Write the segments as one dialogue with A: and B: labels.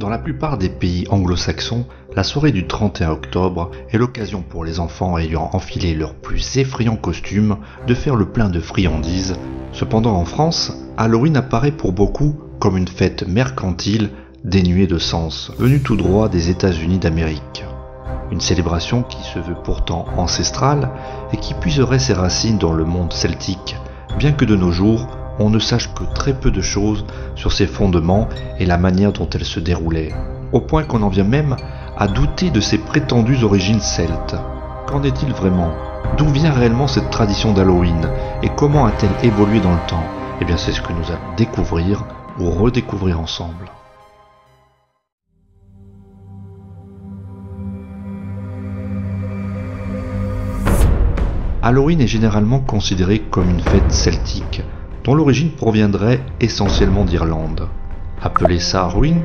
A: Dans la plupart des pays anglo-saxons, la soirée du 31 octobre est l'occasion pour les enfants ayant enfilé leurs plus effrayants costumes de faire le plein de friandises. Cependant en France, Halloween apparaît pour beaucoup comme une fête mercantile dénuée de sens, venue tout droit des États-Unis d'Amérique. Une célébration qui se veut pourtant ancestrale et qui puiserait ses racines dans le monde celtique, bien que de nos jours, on ne sache que très peu de choses sur ses fondements et la manière dont elle se déroulait, au point qu'on en vient même à douter de ses prétendues origines celtes. Qu'en est-il vraiment? D'où vient réellement cette tradition d'Halloween et comment a-t-elle évolué dans le temps? Eh bien c'est ce que nous allons découvrir ou redécouvrir ensemble. Halloween est généralement considéré comme une fête celtique, dont l'origine proviendrait essentiellement d'Irlande. Appelée Samhain,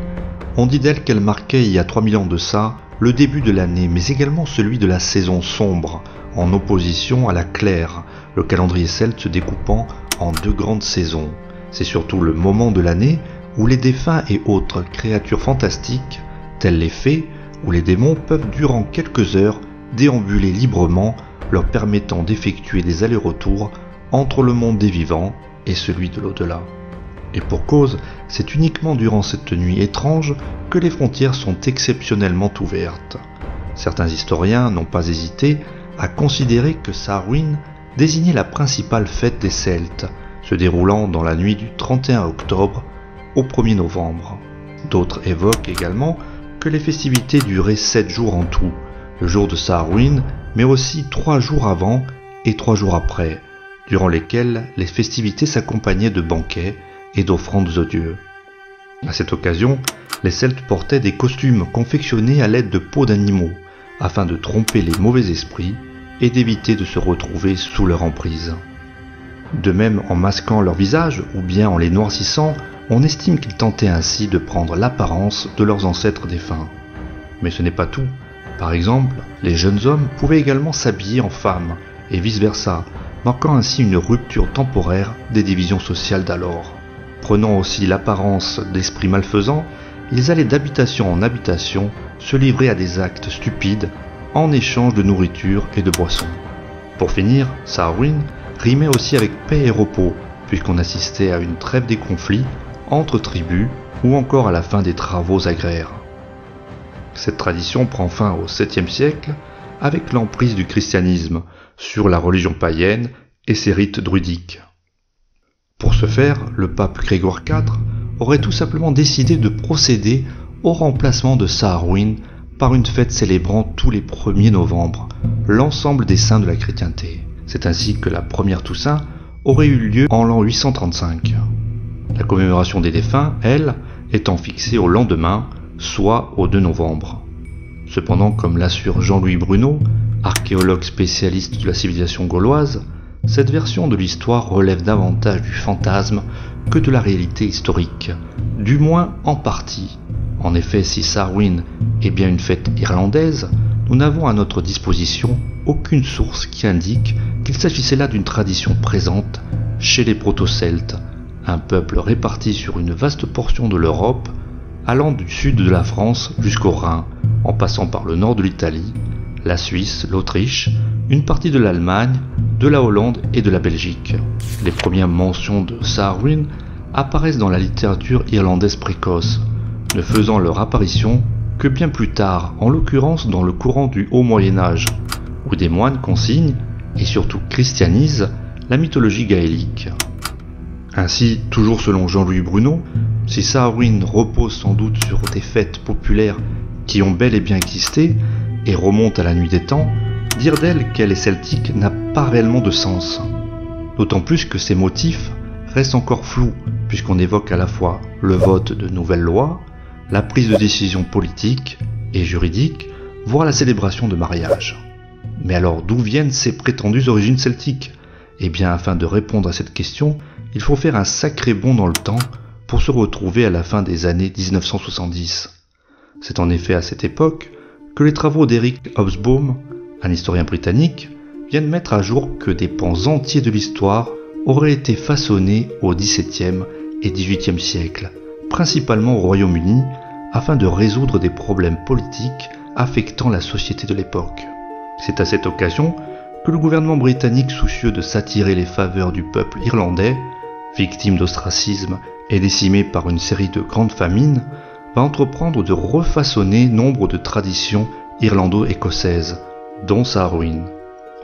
A: on dit d'elle qu'elle marquait il y a 3000 ans de ça le début de l'année, mais également celui de la saison sombre, en opposition à la claire, le calendrier celte se découpant en deux grandes saisons. C'est surtout le moment de l'année où les défunts et autres créatures fantastiques, telles les fées ou les démons, peuvent durant quelques heures déambuler librement, leur permettant d'effectuer des allers-retours entre le monde des vivants et celui de l'au-delà. Et pour cause, c'est uniquement durant cette nuit étrange que les frontières sont exceptionnellement ouvertes. Certains historiens n'ont pas hésité à considérer que Samhain désignait la principale fête des Celtes, se déroulant dans la nuit du 31 octobre au 1er novembre. D'autres évoquent également que les festivités duraient 7 jours en tout, le jour de Samhain, mais aussi 3 jours avant et 3 jours après, durant lesquels les festivités s'accompagnaient de banquets et d'offrandes aux dieux. À cette occasion, les Celtes portaient des costumes confectionnés à l'aide de peaux d'animaux, afin de tromper les mauvais esprits et d'éviter de se retrouver sous leur emprise. De même, en masquant leur visage ou bien en les noircissant, on estime qu'ils tentaient ainsi de prendre l'apparence de leurs ancêtres défunts. Mais ce n'est pas tout. Par exemple, les jeunes hommes pouvaient également s'habiller en femmes, et vice-versa, marquant ainsi une rupture temporaire des divisions sociales d'alors. Prenant aussi l'apparence d'esprits malfaisants, ils allaient d'habitation en habitation se livrer à des actes stupides en échange de nourriture et de boissons. Pour finir, Samhain rimait aussi avec paix et repos, puisqu'on assistait à une trêve des conflits entre tribus ou encore à la fin des travaux agraires. Cette tradition prend fin au 7e siècle avec l'emprise du christianisme sur la religion païenne et ses rites druidiques. Pour ce faire, le pape Grégoire IV aurait tout simplement décidé de procéder au remplacement de Samhain par une fête célébrant tous les 1er novembre l'ensemble des saints de la chrétienté. C'est ainsi que la première Toussaint aurait eu lieu en l'an 835. La commémoration des défunts, elle, étant fixée au lendemain, soit au 2 novembre. Cependant, comme l'assure Jean-Louis Bruno, archéologue spécialiste de la civilisation gauloise, cette version de l'histoire relève davantage du fantasme que de la réalité historique, du moins en partie. En effet, si Samhain est bien une fête irlandaise, nous n'avons à notre disposition aucune source qui indique qu'il s'agissait là d'une tradition présente chez les proto-celtes, un peuple réparti sur une vaste portion de l'Europe, allant du sud de la France jusqu'au Rhin, en passant par le nord de l'Italie, la Suisse, l'Autriche, une partie de l'Allemagne, de la Hollande et de la Belgique. Les premières mentions de Samhain apparaissent dans la littérature irlandaise précoce, ne faisant leur apparition que bien plus tard, en l'occurrence dans le courant du Haut Moyen-Âge, où des moines consignent, et surtout christianisent, la mythologie gaélique. Ainsi, toujours selon Jean-Louis Bruno, si Samhain repose sans doute sur des fêtes populaires qui ont bel et bien existé et remontent à la nuit des temps, dire d'elle qu'elle est celtique n'a pas réellement de sens. D'autant plus que ces motifs restent encore flous, puisqu'on évoque à la fois le vote de nouvelles lois, la prise de décision politique et juridique, voire la célébration de mariage. Mais alors d'où viennent ces prétendues origines celtiques? Eh bien, afin de répondre à cette question, il faut faire un sacré bond dans le temps pour se retrouver à la fin des années 1970. C'est en effet à cette époque que les travaux d'Eric Hobsbawm, un historien britannique, viennent mettre à jour que des pans entiers de l'histoire auraient été façonnés au XVIIe et XVIIIe siècle, principalement au Royaume-Uni, afin de résoudre des problèmes politiques affectant la société de l'époque. C'est à cette occasion que le gouvernement britannique, soucieux de s'attirer les faveurs du peuple irlandais, victime d'ostracisme et décimé par une série de grandes famines, va entreprendre de refaçonner nombre de traditions irlando-écossaises, dont sa ruine.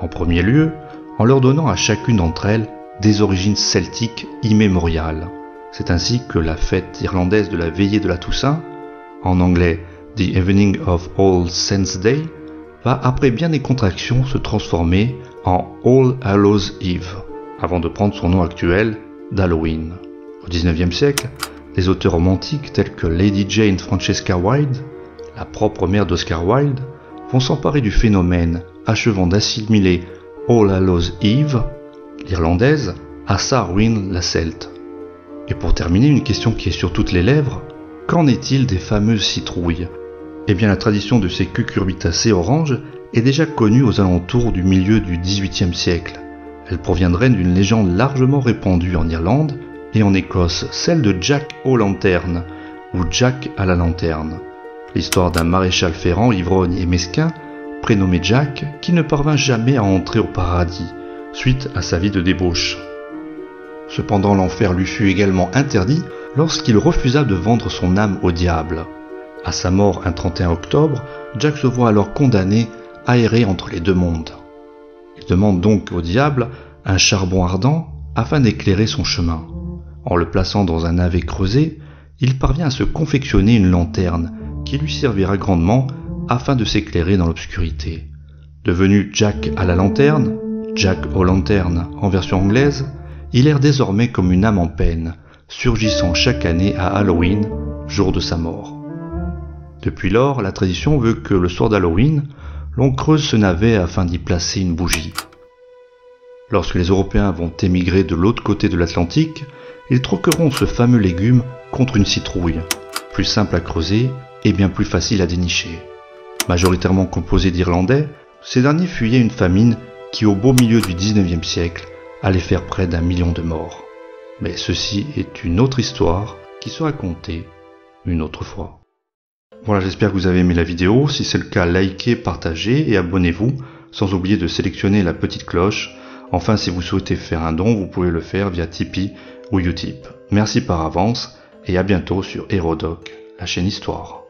A: En premier lieu, en leur donnant à chacune d'entre elles des origines celtiques immémoriales. C'est ainsi que la fête irlandaise de la veillée de la Toussaint, en anglais The Evening of All Saints' Day, va après bien des contractions se transformer en All Hallows Eve, avant de prendre son nom actuel d'Halloween. Au XIXe siècle, des auteurs romantiques tels que Lady Jane Francesca Wilde, la propre mère d'Oscar Wilde, vont s'emparer du phénomène, achevant d'assimiler All Hallows Eve, l'irlandaise, à Samhain, la celte. Et pour terminer, une question qui est sur toutes les lèvres, qu'en est-il des fameuses citrouilles ? Eh bien, la tradition de ces cucurbitacées oranges est déjà connue aux alentours du milieu du XVIIIe siècle. Elle proviendrait d'une légende largement répandue en Irlande et en Écosse, celle de Jack O'Lantern, ou Jack à la lanterne. L'histoire d'un maréchal ferrant ivrogne et mesquin, prénommé Jack, qui ne parvint jamais à entrer au paradis, suite à sa vie de débauche. Cependant, l'enfer lui fut également interdit lorsqu'il refusa de vendre son âme au diable. À sa mort un 31 octobre, Jack se voit alors condamné à errer entre les deux mondes. Il demande donc au diable un charbon ardent afin d'éclairer son chemin. En le plaçant dans un navet creusé, il parvient à se confectionner une lanterne qui lui servira grandement afin de s'éclairer dans l'obscurité. Devenu Jack à la lanterne, Jack O'Lantern en version anglaise, il erre désormais comme une âme en peine, surgissant chaque année à Halloween, jour de sa mort. Depuis lors, la tradition veut que le soir d'Halloween, l'on creuse ce navet afin d'y placer une bougie. Lorsque les Européens vont émigrer de l'autre côté de l'Atlantique, ils troqueront ce fameux légume contre une citrouille, plus simple à creuser et bien plus facile à dénicher. Majoritairement composés d'Irlandais, ces derniers fuyaient une famine qui, au beau milieu du XIXe siècle, allait faire près d'1 million de morts. Mais ceci est une autre histoire qui sera contée une autre fois. Voilà, j'espère que vous avez aimé la vidéo. Si c'est le cas, likez, partagez et abonnez-vous, sans oublier de sélectionner la petite cloche. Enfin, si vous souhaitez faire un don, vous pouvez le faire via Tipeee ou Utip. Merci par avance et à bientôt sur Hérodoc, la chaîne Histoire.